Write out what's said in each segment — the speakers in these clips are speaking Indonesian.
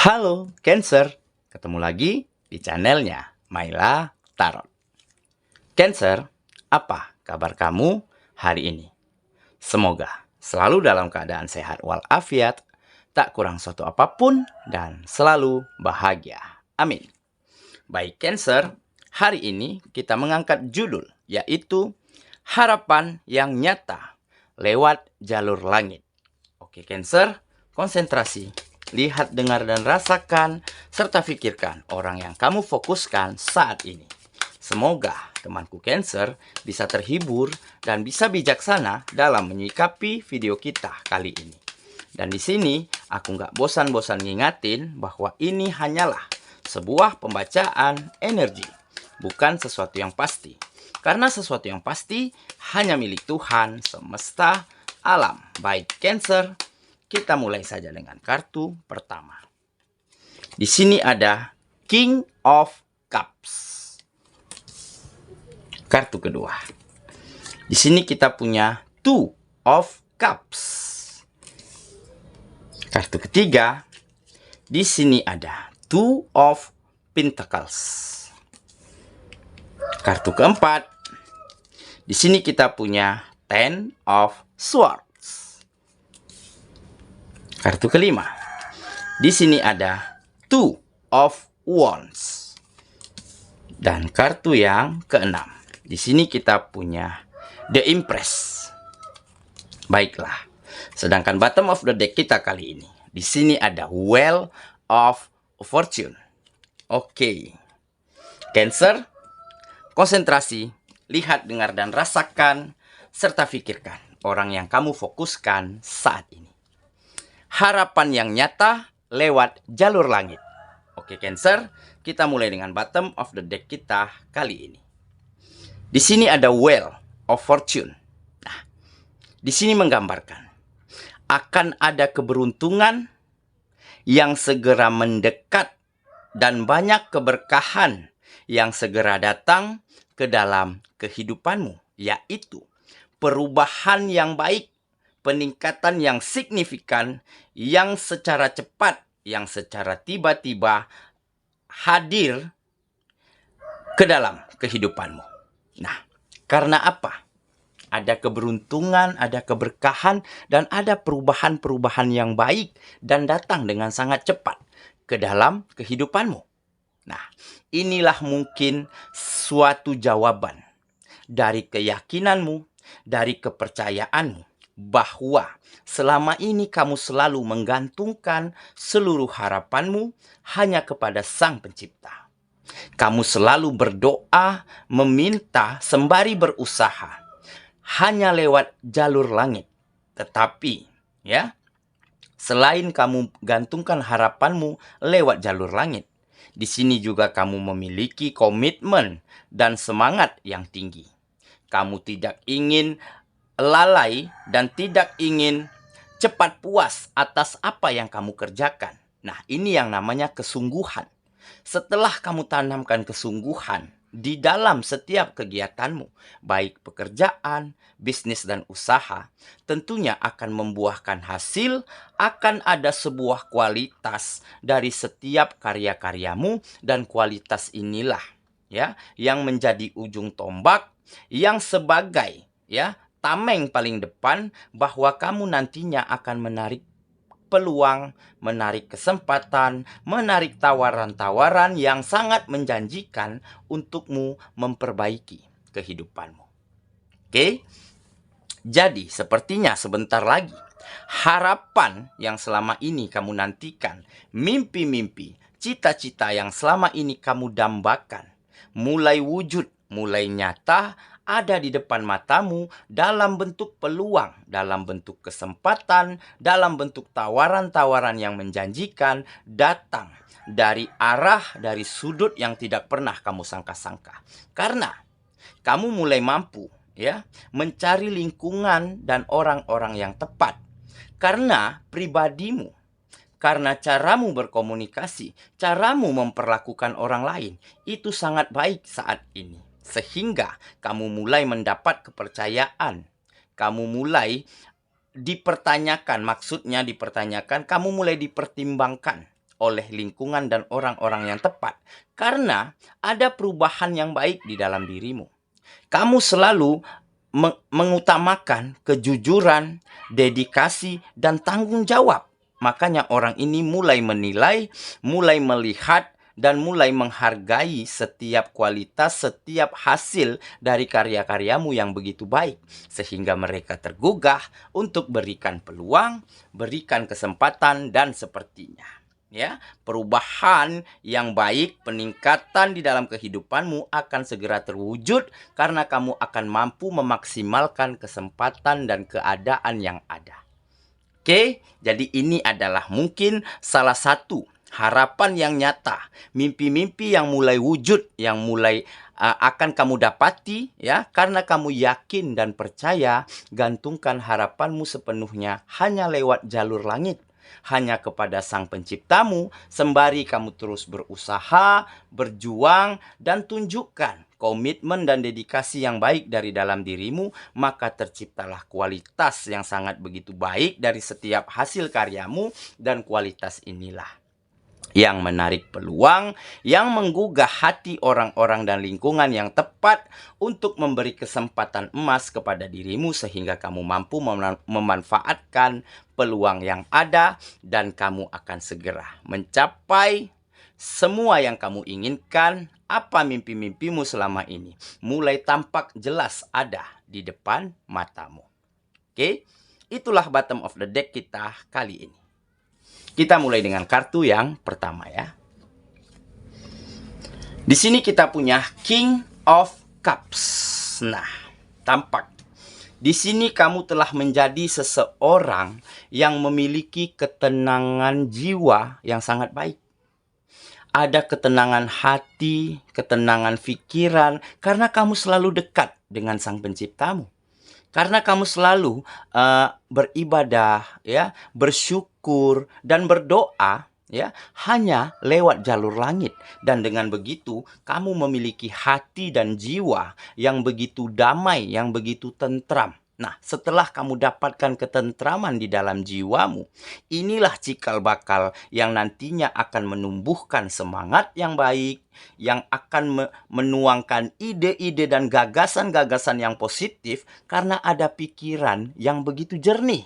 Halo Cancer, ketemu lagi di channelnya Maila Tarot. Cancer, apa kabar kamu hari ini? Semoga selalu dalam keadaan sehat walafiat, tak kurang suatu apapun, dan selalu bahagia. Amin. Baik Cancer, hari ini kita mengangkat judul yaitu Harapan yang Nyata lewat Jalur Langit. Oke Cancer, konsentrasi. Lihat, dengar, dan rasakan, serta pikirkan orang yang kamu fokuskan saat ini. Semoga temanku Cancer bisa terhibur dan bisa bijaksana dalam menyikapi video kita kali ini. Dan di sini aku nggak bosan-bosan ngingatin bahwa ini hanyalah sebuah pembacaan energi, bukan sesuatu yang pasti. Karena sesuatu yang pasti hanya milik Tuhan semesta alam. Baik Cancer, kita mulai saja dengan kartu pertama. Di sini ada King of Cups. Kartu kedua. Di sini kita punya Two of Cups. Kartu ketiga. Di sini ada Two of Pentacles. Kartu keempat. Di sini kita punya Ten of Swords. Kartu kelima. Di sini ada Two of Wands. Dan kartu yang keenam. Di sini kita punya The Empress. Baiklah. Sedangkan bottom of the deck kita kali ini. Di sini ada Wheel of Fortune. Oke. Cancer, konsentrasi, lihat, dengar, dan rasakan, serta pikirkan orang yang kamu fokuskan saat ini. Harapan yang nyata lewat jalur langit. Oke Cancer, kita mulai dengan bottom of the deck kita kali ini. Di sini ada Wheel of Fortune. Nah, di sini menggambarkan akan ada keberuntungan yang segera mendekat dan banyak keberkahan yang segera datang ke dalam kehidupanmu, yaitu perubahan yang baik, peningkatan yang signifikan, yang secara cepat, yang secara tiba-tiba hadir ke dalam kehidupanmu. Nah, karena apa? Ada keberuntungan, ada keberkahan, dan ada perubahan-perubahan yang baik dan datang dengan sangat cepat ke dalam kehidupanmu. Nah, inilah mungkin suatu jawaban dari keyakinanmu, dari kepercayaanmu, bahwa selama ini kamu selalu menggantungkan seluruh harapanmu hanya kepada Sang Pencipta. Kamu selalu berdoa, meminta, sembari berusaha hanya lewat jalur langit. Tetapi, ya, selain kamu gantungkan harapanmu lewat jalur langit, di sini juga kamu memiliki komitmen dan semangat yang tinggi. Kamu tidak ingin lalai dan tidak ingin cepat puas atas apa yang kamu kerjakan. Nah, ini yang namanya kesungguhan. Setelah kamu tanamkan kesungguhan di dalam setiap kegiatanmu, baik pekerjaan, bisnis, dan usaha, tentunya akan membuahkan hasil, akan ada sebuah kualitas dari setiap karya-karyamu, dan kualitas inilah ya yang menjadi ujung tombak, yang sebagai tameng paling depan bahwa kamu nantinya akan menarik peluang, menarik kesempatan, menarik tawaran-tawaran yang sangat menjanjikan untukmu memperbaiki kehidupanmu. Oke? Jadi, sepertinya sebentar lagi harapan yang selama ini kamu nantikan, mimpi-mimpi, cita-cita yang selama ini kamu dambakan, mulai wujud, mulai nyata, ada di depan matamu dalam bentuk peluang, dalam bentuk kesempatan, dalam bentuk tawaran-tawaran yang menjanjikan, datang dari arah, dari sudut yang tidak pernah kamu sangka-sangka. Karena kamu mulai mampu mencari lingkungan dan orang-orang yang tepat. Karena pribadimu, karena caramu berkomunikasi, caramu memperlakukan orang lain, itu sangat baik saat ini. Sehingga kamu mulai mendapat kepercayaan. Kamu mulai dipertanyakan, maksudnya dipertanyakan, kamu mulai dipertimbangkan oleh lingkungan dan orang-orang yang tepat. Karena ada perubahan yang baik di dalam dirimu. Kamu selalu mengutamakan kejujuran, dedikasi, dan tanggung jawab. Makanya orang ini mulai menilai, mulai melihat, dan mulai menghargai setiap kualitas, setiap hasil dari karya-karyamu yang begitu baik. Sehingga mereka tergugah untuk berikan peluang, berikan kesempatan, dan sepertinya. Ya, perubahan yang baik, peningkatan di dalam kehidupanmu akan segera terwujud karena kamu akan mampu memaksimalkan kesempatan dan keadaan yang ada. Oke, jadi ini adalah mungkin salah satu harapan yang nyata, mimpi-mimpi yang mulai wujud, yang mulai akan kamu dapati, ya, karena kamu yakin dan percaya, gantungkan harapanmu sepenuhnya hanya lewat jalur langit, hanya kepada Sang Penciptamu, sembari kamu terus berusaha, berjuang, dan tunjukkan komitmen dan dedikasi yang baik dari dalam dirimu, maka terciptalah kualitas yang sangat begitu baik dari setiap hasil karyamu, dan kualitas inilah yang menarik peluang, yang menggugah hati orang-orang dan lingkungan yang tepat untuk memberi kesempatan emas kepada dirimu sehingga kamu mampu memanfaatkan peluang yang ada dan kamu akan segera mencapai semua yang kamu inginkan. Apa mimpi-mimpimu selama ini mulai tampak jelas ada di depan matamu. Oke, itulah bottom of the deck kita kali ini. Kita mulai dengan kartu yang pertama ya. Di sini kita punya King of Cups. Nah, tampak di sini kamu telah menjadi seseorang yang memiliki ketenangan jiwa yang sangat baik. Ada ketenangan hati, ketenangan pikiran, karena kamu selalu dekat dengan Sang Penciptamu. Karena kamu selalu beribadah, ya, bersyukur dan berdoa, ya, hanya lewat jalur langit. Dan dengan begitu, kamu memiliki hati dan jiwa yang begitu damai, yang begitu tentram. Nah, setelah kamu dapatkan ketentraman di dalam jiwamu, inilah cikal bakal yang nantinya akan menumbuhkan semangat yang baik, yang akan menuangkan ide-ide dan gagasan-gagasan yang positif karena ada pikiran yang begitu jernih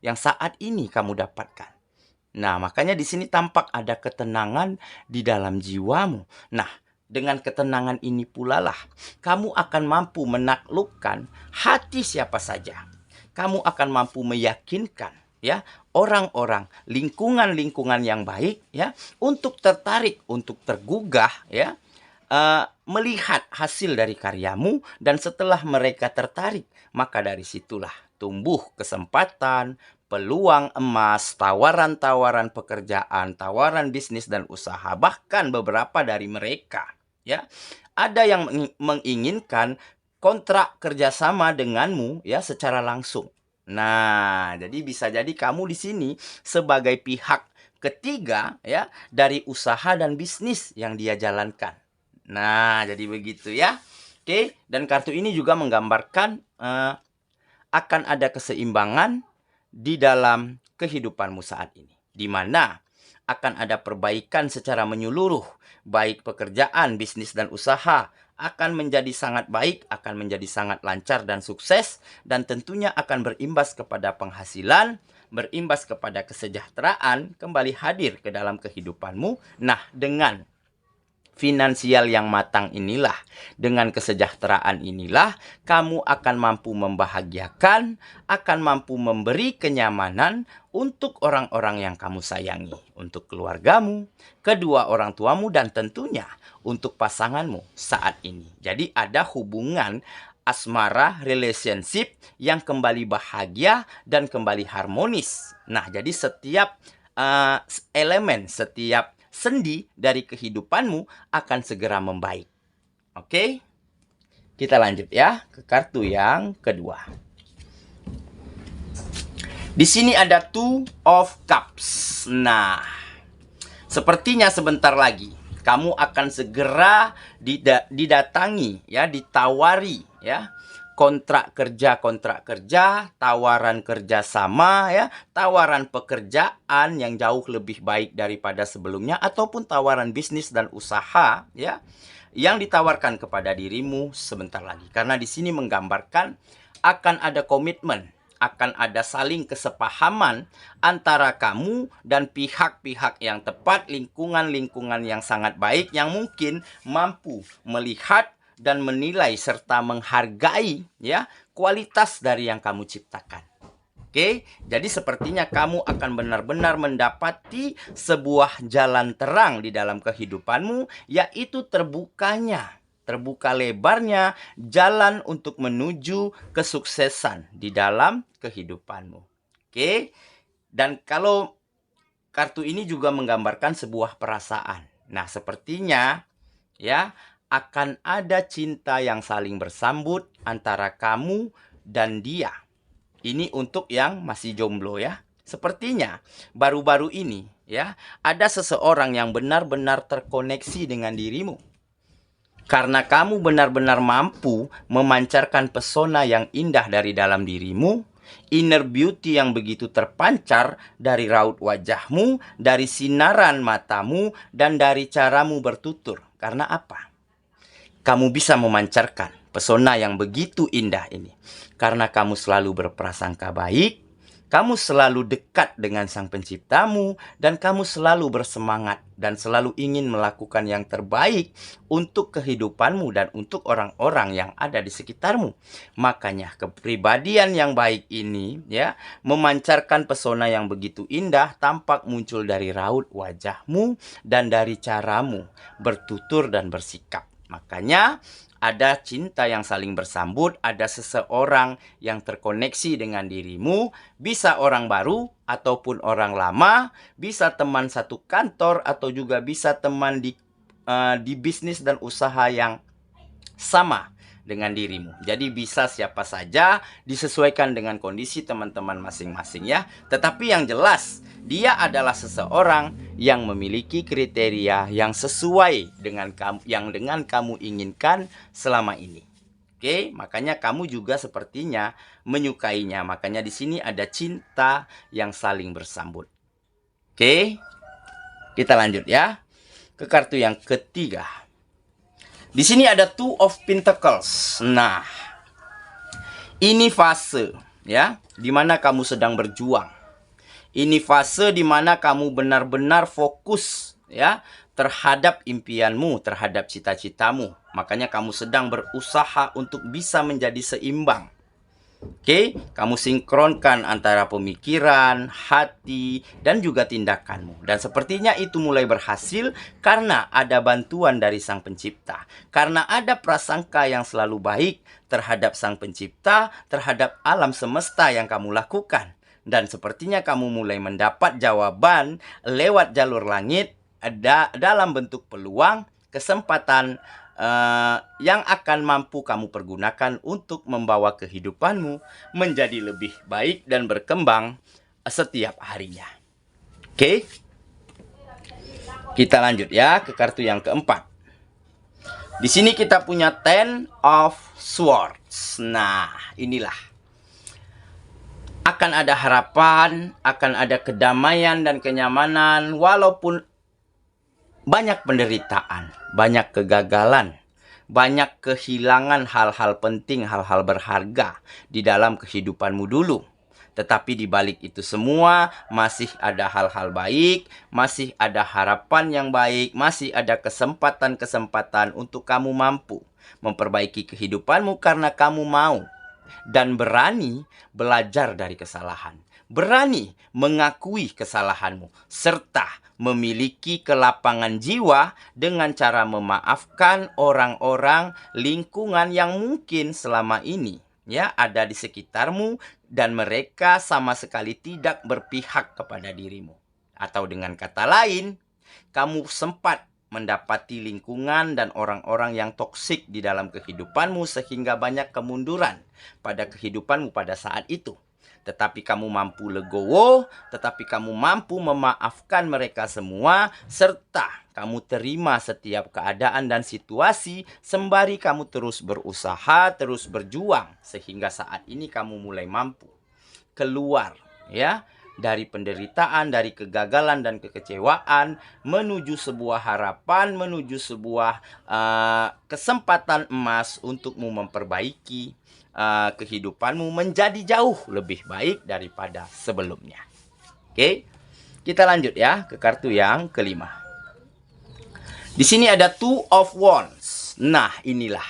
yang saat ini kamu dapatkan. Nah, makanya di sini tampak ada ketenangan di dalam jiwamu. Nah, dengan ketenangan ini pula lah kamu akan mampu menaklukkan hati siapa saja. Kamu akan mampu meyakinkan, ya, orang-orang, lingkungan-lingkungan yang baik, ya, untuk tertarik, untuk tergugah, ya, melihat hasil dari karyamu. Dan setelah mereka tertarik, maka dari situlah tumbuh kesempatan, peluang emas, tawaran-tawaran pekerjaan, tawaran bisnis dan usaha. Bahkan beberapa dari mereka, ya, ada yang menginginkan kontrak kerjasama denganmu, ya, secara langsung. Nah, jadi bisa jadi kamu di sini sebagai pihak ketiga, ya, dari usaha dan bisnis yang dia jalankan. Nah, jadi begitu ya. Oke, dan kartu ini juga menggambarkan akan ada keseimbangan di dalam kehidupanmu saat ini, di mana akan ada perbaikan secara menyeluruh, baik pekerjaan, bisnis, dan usaha akan menjadi sangat baik, akan menjadi sangat lancar dan sukses, dan tentunya akan berimbas kepada penghasilan, berimbas kepada kesejahteraan kembali hadir ke dalam kehidupanmu. Nah, dengan finansial yang matang inilah, dengan kesejahteraan inilah, kamu akan mampu membahagiakan, akan mampu memberi kenyamanan untuk orang-orang yang kamu sayangi, untuk keluargamu, kedua orang tuamu, dan tentunya untuk pasanganmu saat ini. Jadi ada hubungan asmara, relationship yang kembali bahagia dan kembali harmonis. Nah, jadi setiap elemen, setiap sendi dari kehidupanmu akan segera membaik. Oke? Kita lanjut ya ke kartu yang kedua. Di sini ada Two of Cups. Nah, sepertinya sebentar lagi kamu akan segera didatangi, ya, ditawari, ya, kontrak kerja, tawaran kerjasama ya, tawaran pekerjaan yang jauh lebih baik daripada sebelumnya, ataupun tawaran bisnis dan usaha ya yang ditawarkan kepada dirimu sebentar lagi. Karena di sini menggambarkan akan ada komitmen, akan ada saling kesepahaman antara kamu dan pihak-pihak yang tepat, lingkungan-lingkungan yang sangat baik yang mungkin mampu melihat dan menilai serta menghargai ya kualitas dari yang kamu ciptakan. Oke, jadi sepertinya kamu akan benar-benar mendapati sebuah jalan terang di dalam kehidupanmu, yaitu terbuka lebarnya jalan untuk menuju kesuksesan di dalam kehidupanmu. Oke, dan kalau kartu ini juga menggambarkan sebuah perasaan. Nah, sepertinya ya akan ada cinta yang saling bersambut antara kamu dan dia. Ini untuk yang masih jomblo ya. Sepertinya baru-baru ini ya ada seseorang yang benar-benar terkoneksi dengan dirimu. Karena kamu benar-benar mampu memancarkan pesona yang indah dari dalam dirimu, inner beauty yang begitu terpancar dari raut wajahmu, dari sinaran matamu, dan dari caramu bertutur. Karena apa? Kamu bisa memancarkan pesona yang begitu indah ini karena kamu selalu berprasangka baik, kamu selalu dekat dengan Sang Penciptamu, dan kamu selalu bersemangat dan selalu ingin melakukan yang terbaik untuk kehidupanmu dan untuk orang-orang yang ada di sekitarmu. Makanya kepribadian yang baik ini ya memancarkan pesona yang begitu indah tampak muncul dari raut wajahmu dan dari caramu bertutur dan bersikap. Makanya ada cinta yang saling bersambut, ada seseorang yang terkoneksi dengan dirimu, bisa orang baru ataupun orang lama, bisa teman satu kantor atau juga bisa teman di bisnis dan usaha yang sama dengan dirimu. Jadi bisa siapa saja, disesuaikan dengan kondisi teman-teman masing-masing ya. Tetapi yang jelas, dia adalah seseorang yang memiliki kriteria yang sesuai dengan kamu inginkan selama ini. Oke, makanya kamu juga sepertinya menyukainya. Makanya di sini ada cinta yang saling bersambut. Oke, kita lanjut ya ke kartu yang ketiga. Di sini ada Two of Pentacles. Nah, ini fase ya, di mana kamu sedang berjuang. Ini fase di mana kamu benar-benar fokus ya terhadap impianmu, terhadap cita-citamu. Makanya kamu sedang berusaha untuk bisa menjadi seimbang. Oke, kamu sinkronkan antara pemikiran, hati, dan juga tindakanmu. Dan sepertinya itu mulai berhasil karena ada bantuan dari Sang Pencipta. Karena ada prasangka yang selalu baik terhadap Sang Pencipta, terhadap alam semesta yang kamu lakukan. Dan sepertinya kamu mulai mendapat jawaban lewat jalur langit dalam bentuk peluang, kesempatan yang akan mampu kamu pergunakan untuk membawa kehidupanmu menjadi lebih baik dan berkembang setiap harinya. Oke, kita lanjut ya ke kartu yang keempat. Di sini kita punya Ten of Swords. Nah, inilah akan ada harapan, akan ada kedamaian dan kenyamanan walaupun banyak penderitaan, banyak kegagalan, banyak kehilangan hal-hal penting, hal-hal berharga di dalam kehidupanmu dulu. Tetapi di balik itu semua masih ada hal-hal baik, masih ada harapan yang baik, masih ada kesempatan-kesempatan untuk kamu mampu memperbaiki kehidupanmu karena kamu mau dan berani belajar dari kesalahan. Berani mengakui kesalahanmu serta memiliki kelapangan jiwa dengan cara memaafkan orang-orang lingkungan yang mungkin selama ini ya ada di sekitarmu dan mereka sama sekali tidak berpihak kepada dirimu. Atau dengan kata lain, kamu sempat mendapati lingkungan dan orang-orang yang toksik di dalam kehidupanmu sehingga banyak kemunduran pada kehidupanmu pada saat itu. tetapi kamu mampu legowo, tetapi kamu mampu memaafkan mereka semua, serta kamu terima setiap keadaan dan situasi sembari kamu terus berusaha, terus berjuang, sehingga saat ini kamu mulai mampu keluar ya dari penderitaan, dari kegagalan dan kekecewaan, menuju sebuah harapan, menuju sebuah kesempatan emas untukmu memperbaiki kehidupanmu menjadi jauh lebih baik daripada sebelumnya. Oke, kita lanjut ya ke kartu yang kelima. Di sini ada Two of Wands. Nah, inilah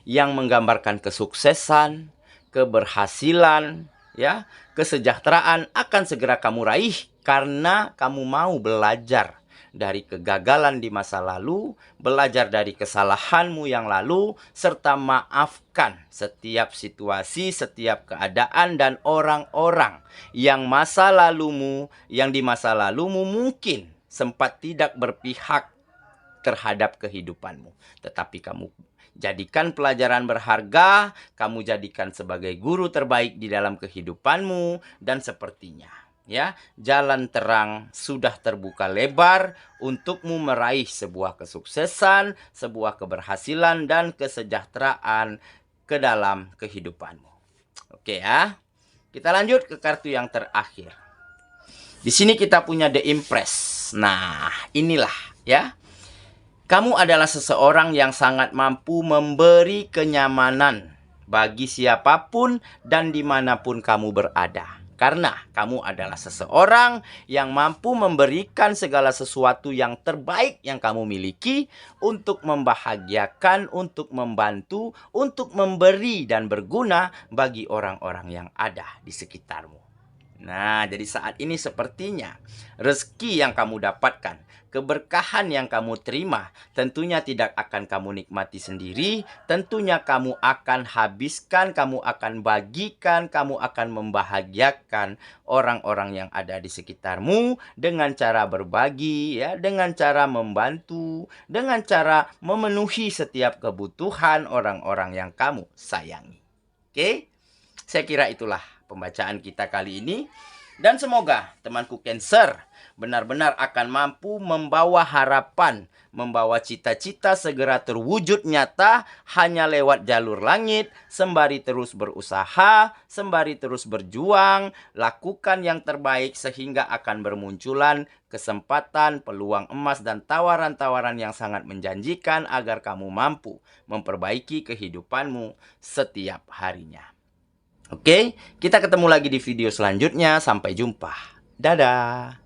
yang menggambarkan kesuksesan, keberhasilan, ya, kesejahteraan akan segera kamu raih karena kamu mau belajar dari kegagalan di masa lalu, belajar dari kesalahanmu yang lalu, serta maafkan setiap situasi, setiap keadaan dan orang-orang yang di masa lalumu mungkin sempat tidak berpihak terhadap kehidupanmu. Tetapi kamu jadikan pelajaran berharga, kamu jadikan sebagai guru terbaik di dalam kehidupanmu, dan sepertinya ya, jalan terang sudah terbuka lebar untukmu meraih sebuah kesuksesan, sebuah keberhasilan dan kesejahteraan ke dalam kehidupanmu. Oke ya. Kita lanjut ke kartu yang terakhir. Di sini kita punya The Empress. Nah, inilah ya. Kamu adalah seseorang yang sangat mampu memberi kenyamanan bagi siapapun dan dimanapun kamu berada. Karena kamu adalah seseorang yang mampu memberikan segala sesuatu yang terbaik yang kamu miliki untuk membahagiakan, untuk membantu, untuk memberi dan berguna bagi orang-orang yang ada di sekitarmu. Nah, jadi saat ini sepertinya rezeki yang kamu dapatkan, keberkahan yang kamu terima, tentunya tidak akan kamu nikmati sendiri. Tentunya kamu akan habiskan, kamu akan bagikan, kamu akan membahagiakan orang-orang yang ada di sekitarmu dengan cara berbagi, ya, dengan cara membantu, dengan cara memenuhi setiap kebutuhan orang-orang yang kamu sayangi. Oke? Saya kira itulah pembacaan kita kali ini. Dan semoga temanku Cancer benar-benar akan mampu membawa harapan, membawa cita-cita segera terwujud nyata hanya lewat jalur langit, sembari terus berusaha, sembari terus berjuang, lakukan yang terbaik sehingga akan bermunculan kesempatan, peluang emas dan tawaran-tawaran yang sangat menjanjikan agar kamu mampu memperbaiki kehidupanmu setiap harinya. Oke, kita ketemu lagi di video selanjutnya. Sampai jumpa. Dadah.